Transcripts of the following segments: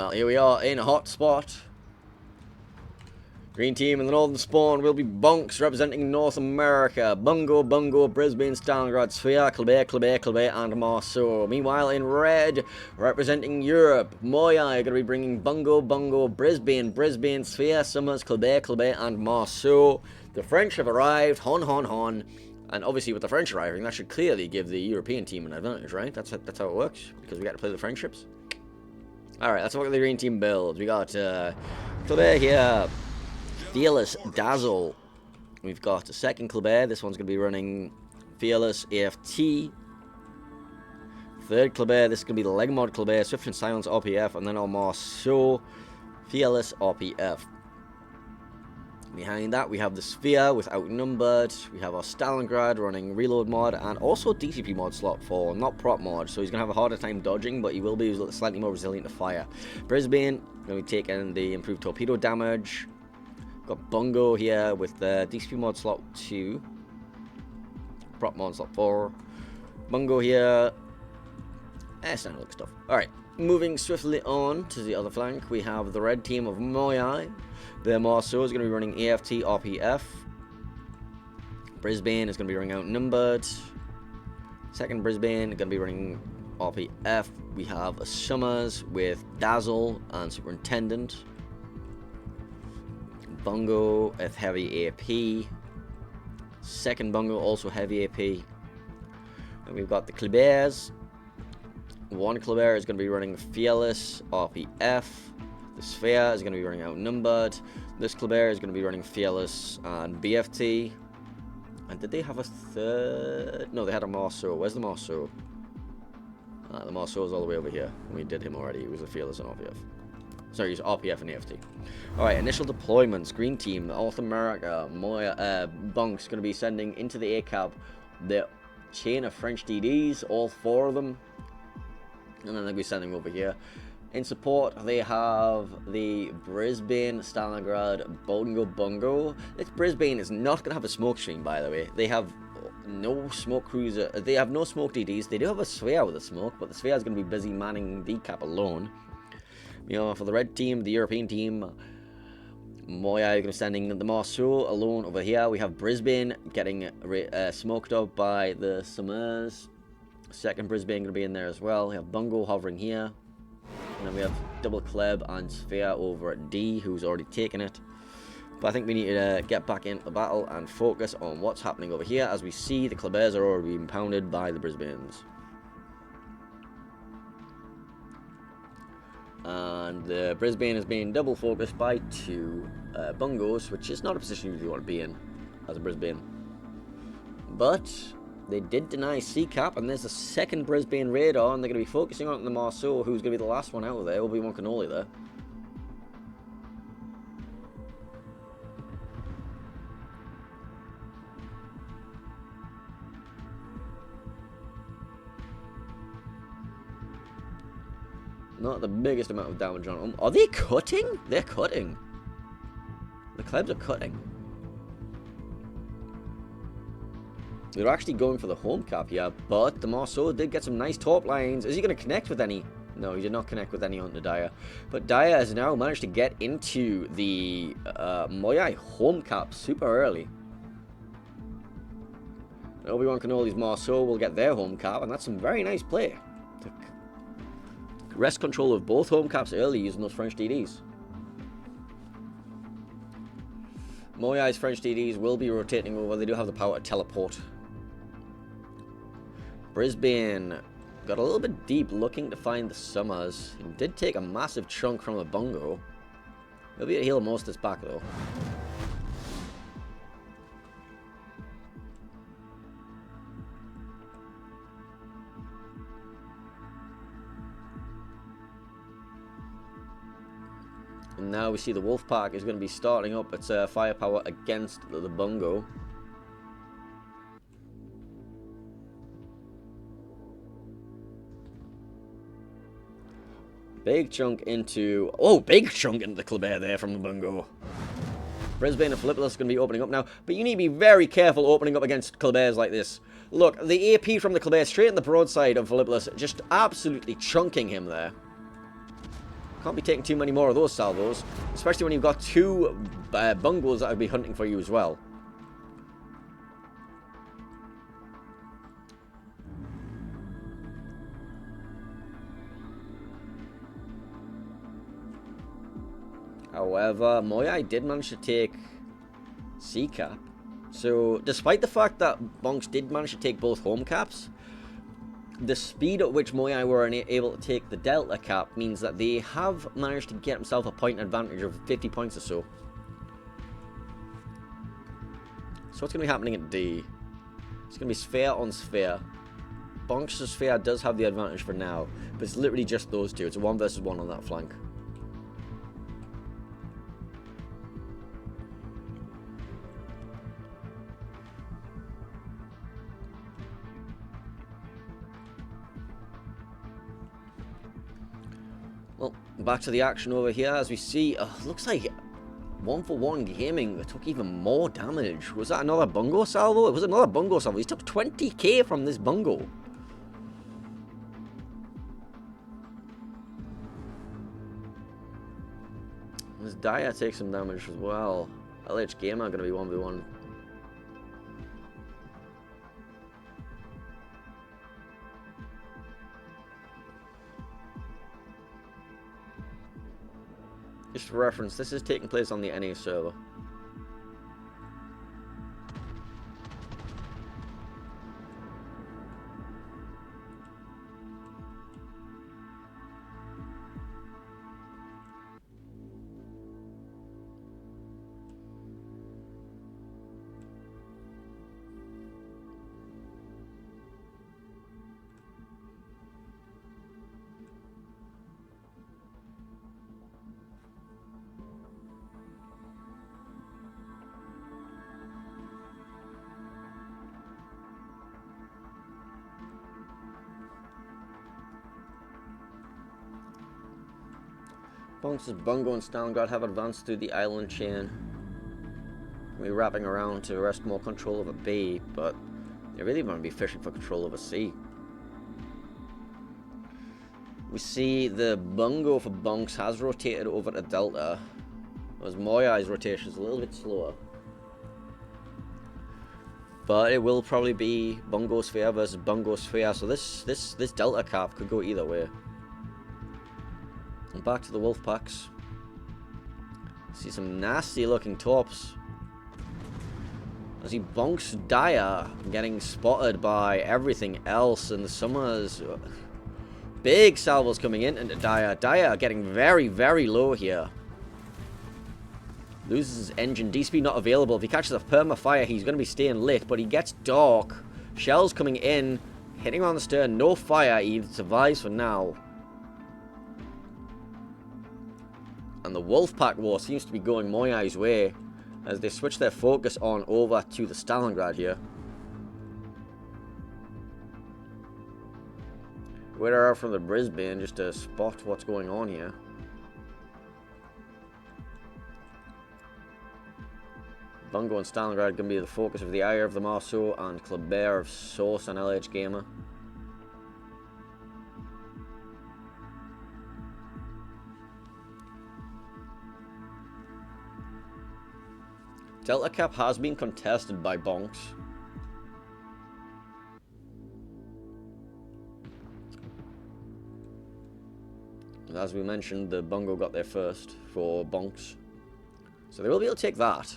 Well, here we are in a hot spot. Green team in the northern spawn will be BONKZ representing North America. Bungo, Brisbane, Stalingrad, Sphere, Kleber, and Marceau. Meanwhile, in red, representing Europe, MOYAI are going to be bringing Bungo, Brisbane, Sphere, Summers, Kleber, and Marceau. The French have arrived, hon. And obviously with the French arriving, that should clearly give the European team an advantage, right? That's how it works, because we got to play the friendships. Alright, let's look at the green team builds. We got Kleber here. Fearless Dazzle. We've got a second Kleber. This one's going to be running Fearless AFT. Third Kleber. This is going to be the Leg Mod Kleber. Swift and Silence RPF. And then on Marceau, Fearless RPF. Behind that, we have the Sphere with Outnumbered. We have our Stalingrad running Reload Mod. And also DCP Mod slot 4, not Prop Mod. So he's going to have a harder time dodging, but he will be slightly more resilient to fire. Brisbane, going to be taking the improved torpedo damage. Got Bungo here with the DCP mod slot 2, prop mod slot 4, Bungo here, standard stuff. Alright, moving swiftly on to the other flank, we have the red team of MOYAI. Their Marceau is going to be running AFT RPF. Brisbane is going to be running Outnumbered. Second Brisbane is going to be running RPF. We have a Summers with Dazzle and Superintendent. Bungo with heavy AP. Second Bungo also heavy AP. And we've got the Klebers. One Kleber is going to be running Fearless RPF. The Sphere is going to be running Outnumbered. This Kleber is going to be running Fearless and BFT. And did they have a third? No, they had a Marceau. Where's the Marceau? The Marceau is all the way over here. We did him already. He was a Fearless and RPF. Sorry, use RPF and AFT. Alright, initial deployments. Green team, North America, BONKZ going to be sending into the ACAB the chain of French DDs, all 4 of them. And then they'll be sending over here. In support, they have the Brisbane, Stalingrad, Bungo. This Brisbane is not going to have a smoke stream, by the way. They have no smoke cruiser. They have no smoke DDs. They do have a Sphere with a smoke, but the Sphere is going to be busy manning the cap alone. You know, for the red team, the European team, MOYAI are going to be sending the Marceau alone over here. We have Brisbane getting smoked up by the Summers. Second Brisbane going to be in there as well. We have Bungo hovering here. And then we have double Kleb and Sphere over at D, who's already taken it. But I think we need to get back into the battle and focus on what's happening over here. As we see, the Klebers are already being pounded by the Brisbanes. And the Brisbane is being double focused by 2 Bungos, which is not a position you want to be in as a Brisbane. But they did deny CCAP, and there's a second Brisbane radar, and they're going to be focusing on the Marceau, who's going to be the last one out of there. Obi-Wan Cannoli there. Not the biggest amount of damage on them. Are they cutting? They're cutting. The Klebs are cutting. They're actually going for the home cap here, but the Marceau did get some nice top lines. Is he going to connect with any? No, he did not connect with any onto Dyer. But Dyer has now managed to get into the MOYAI home cap super early. And Obi-Wan Cannoli's Marceau will get their home cap, and that's some very nice play. Wrest control of both home caps early using those French DDs. MOYAI's French DDs will be rotating over. They do have the power to teleport. Brisbane got a little bit deep looking to find the Summers. He did take a massive chunk from the Bungo. He'll be able to heal most of this back though. And now we see the Wolfpack is going to be starting up its firepower against the Bungo. Big chunk into... Oh, big chunk into the Kleber there from the Bungo. Brisbane and Philippolis are going to be opening up now. But you need to be very careful opening up against Klebers like this. Look, the AP from the Kleber straight in the broadside of Philippolis, just absolutely chunking him there. Can't be taking too many more of those salvos, especially when you've got two bungos that would be hunting for you as well. However, MOYAI did manage to take C-cap. So, despite the fact that BONKZ did manage to take both home caps, the speed at which MOYAI were able to take the Delta cap means that they have managed to get themselves a point advantage of 50 points or so. So what's going to be happening at D? It's going to be sphere on sphere. BONKZ's sphere does have the advantage for now, but it's literally just those two. It's a 1 versus 1 on that flank. Well, back to the action over here as we see, looks like 1-for-1 Gaming took even more damage. Was that another bungo salvo? It was another bungo salvo. He took 20k from this bungo. This Daya takes some damage as well. LH Gamer going to be 1v1. Just for reference, this is taking place on the NA server. BONKZ's Bungo and Stalingrad have advanced through the island chain. We're wrapping around to wrest more control over B, but they really want to be fishing for control over C. We see the Bungo for BONKZ has rotated over to Delta, whereas MOYAI's rotation is a little bit slower. But it will probably be Bungo Sphere versus Bungo Sphere, so this Delta cap could go either way. And back to the wolf packs. See some nasty looking tops. As he bonks Daya, getting spotted by everything else, and the Summers. Big salvos coming in into Daya. Daya getting very, very low here. Loses his engine. DSP not available. If he catches a perma fire, he's going to be staying lit, but he gets dark. Shells coming in, hitting on the stern. No fire. He survives for now. And the Wolfpack war seems to be going MOYAI's way as they switch their focus on over to the Stalingrad here. We're out from the Brisbane just to spot what's going on here. Bungo and Stalingrad going to be the focus of the ire of the Marceau and Kleber of Source and LH Gamer. Delta cap has been contested by BONKZ. And as we mentioned, the Bungo got there first for BONKZ. So they will be able to take that.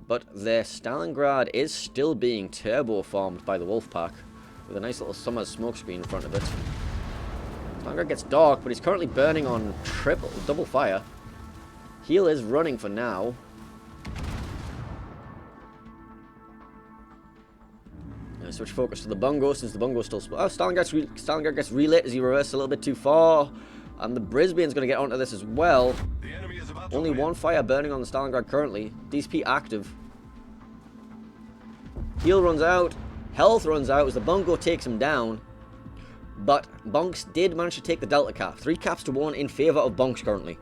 But their Stalingrad is still being turbo farmed by the Wolfpack, with a nice little summer smokescreen in front of it. Stalingrad gets dark, but he's currently burning on double fire. Heal is running for now. Switch focus to the Bungo since the Bungo still... Oh, Stalingrad gets relit as he reversed a little bit too far. And the Brisbane's going to get onto this as well. Only one fire burning on the Stalingrad currently. DSP active. Heal runs out. Health runs out as the Bungo takes him down. But BONKZ did manage to take the Delta cap. 3 caps to 1 in favour of BONKZ currently.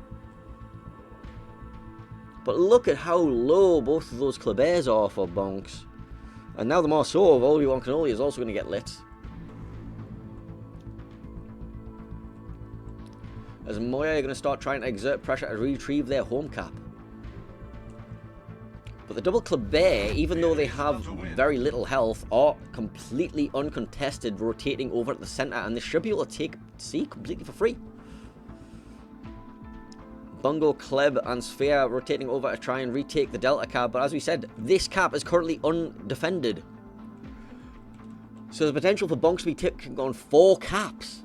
But look at how low both of those Klebers are for BONKZ. And now the Marceau of Obi-Wan Kenobi is also going to get lit. as MOYAI are going to start trying to exert pressure to retrieve their home cap. But the double Kleber, even though they have very little health, are completely uncontested, rotating over at the center, and they should be able to take C completely for free. Bungo, Kleb, and Sphere rotating over to try and retake the Delta cap, but as we said, this cap is currently undefended. So the potential for Bonks to be taking on 4 caps.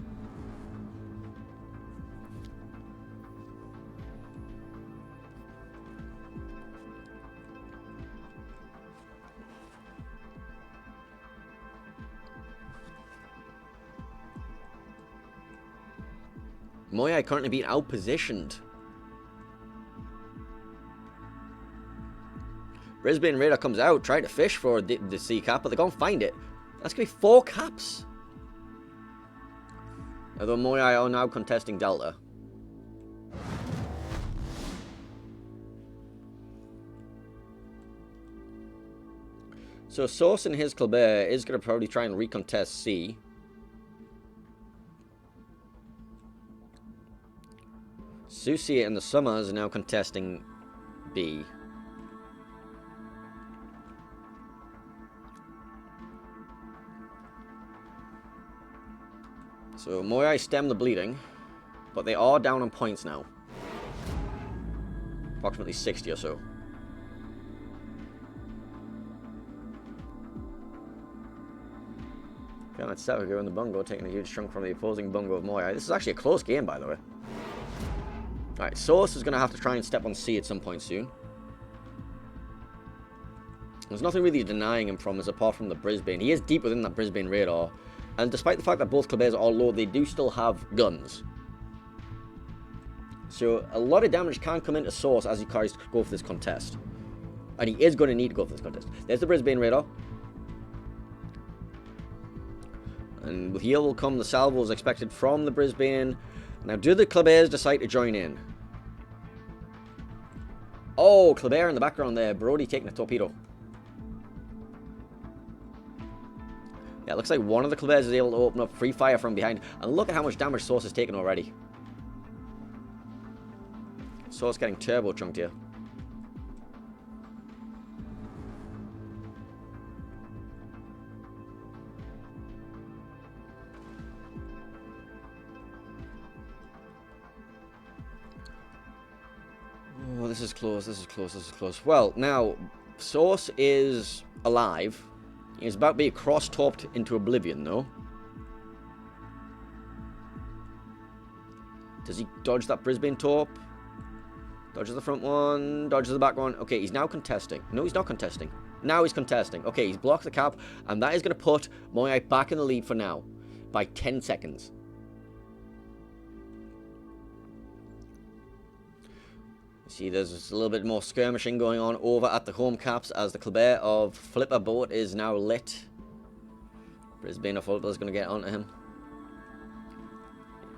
MOYAI currently being outpositioned. Brisbane Raider comes out, trying to fish for the C cap, but they're going to find it. That's going to be 4 caps. Although MOYAI are now contesting Delta. So Source in his Kleber is going to probably try and recontest C. Susie and the Summers are now contesting B. So MOYAI stem the bleeding, but they are down on points now. Approximately 60 or so. Okay, let's set go in the Bungo, taking a huge chunk from the opposing Bungo of MOYAI. This is actually a close game, by the way. Alright, Source is going to have to try and step on C at some point soon. There's nothing really denying him from us apart from the Brisbane. He is deep within that Brisbane radar. And despite the fact that both Klebers are low, they do still have guns. So a lot of damage can come into Source as he tries to go for this contest. And he is going to need to go for this contest. There's the Brisbane radar. And with here will come the salvos expected from the Brisbane. Now, do the Klebers decide to join in? Oh, Kleber in the background there. Brody taking a torpedo. Yeah, it looks like one of the Klebers is able to open up free fire from behind. And look at how much damage Source has taken already. Source getting turbo chunked here. Oh, this is close, this is close, this is close. Well, now, Source is alive. He's about to be cross-topped into oblivion, though. Does he dodge that Brisbane top? Dodges the front one, dodges the back one. Okay, he's now contesting. No, he's not contesting. Now he's contesting. Okay, he's blocked the cap, and that is going to put MOYAI back in the lead for now by 10 seconds. See, there's a little bit more skirmishing going on over at the home caps as the Kleber of Flipper boat is now lit. Brisbane of Flipper is going to get onto him.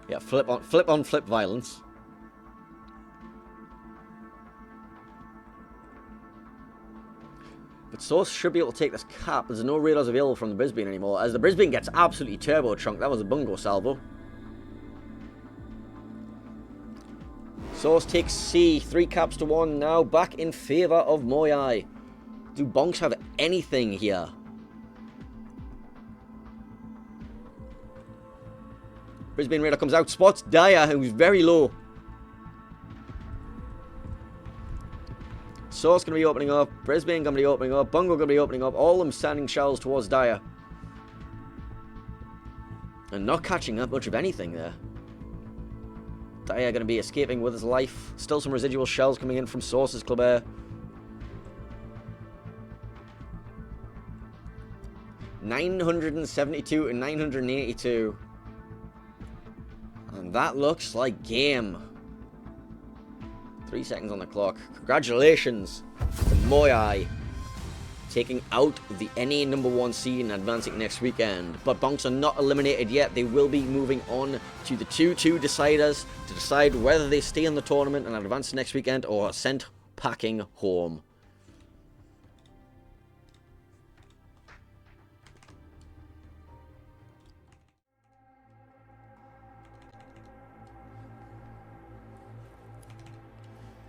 Yeah, flip on flip violence. But Source should be able to take this cap. There's no radars available from the Brisbane anymore as the Brisbane gets absolutely turbo chunked. That was a bungo salvo. Source takes C, 3 caps to 1, now back in favour of MOYAI. Do Bonks have anything here? Brisbane Raider comes out, spots Dyer, who's very low. Source going to be opening up, Brisbane going to be opening up, Bungo going to be opening up, all of them sending shells towards Dyer. And not catching up much of anything there. Dyer going to be escaping with his life. Still some residual shells coming in from Source's Kleber. 972 and 982. And that looks like game. 3 seconds on the clock. Congratulations to MOYAI taking out the NA #1 seed and advancing next weekend. But Bonks are not eliminated yet. They will be moving on to the 2-2 deciders to decide whether they stay in the tournament and advance next weekend or are sent packing home.